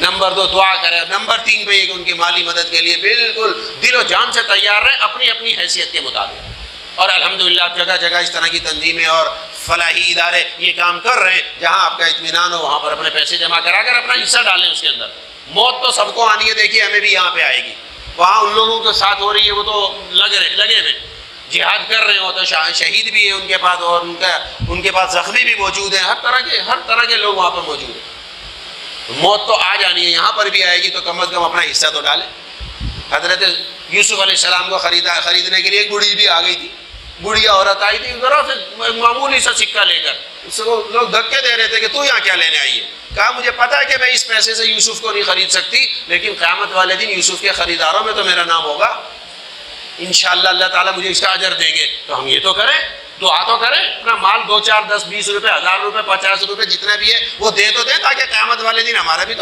Number 2 दुआ करें, number 3 पे कि उनकी माली मदद के लिए बिल्कुल दिलो जान से तैयार रहे अपनी अपनी हैसियत के मुताबिक। और अल्हम्दुलिल्लाह जगह जगह इस तरह की तंजीमें और फलाही इदारे ये काम कर रहे हैं, जहाँ आपका इत्मीनान हो वहाँ पर अपने पैसे जमा करा कर अपना हिस्सा डालें उसके अंदर। मौत तो सबको आनी है, देखिए हमें भी यहाँ पे आएगी, वहाँ उन लोगों के साथ हो रही है, वो तो लगे हुए जिहाद कर रहे हो, तो शहीद भी है उनके पास और उनके पास जख्मी भी मौजूद है, हर तरह के लोग वहाँ पर मौजूद हैं। मौत तो आ जानी है, यहाँ पर भी आएगी, तो कम अज़ कम अपना हिस्सा तो डालें। हज़रत यूसुफ़ अलैहिस्सलाम को खरीदने के लिए एक बूढ़ी भी आ गई थी, बुढ़िया औरत आई थी, ज़रा से मामूली सा सिक्का लेकर, उसको लोग धक्के दे रहे थे कि तू यहाँ क्या लेने आई है। कहा मुझे पता है कि मैं इस पैसे से यूसुफ को नहीं खरीद सकती, लेकिन क़यामत वाले दिन यूसुफ के ख़रीदारों में तो मेरा नाम होगा, इंशाअल्लाह अल्लाह ताला मुझे इसका अजर देंगे। तो हम ये तो करें, दुआ तो करें, अपना माल 2, 4, 10, 20 रुपये, 1000 रुपये, 50 रुपये जितना भी है वो दे तो दें, ताकि क़यामत वाले दिन हमारा भी तो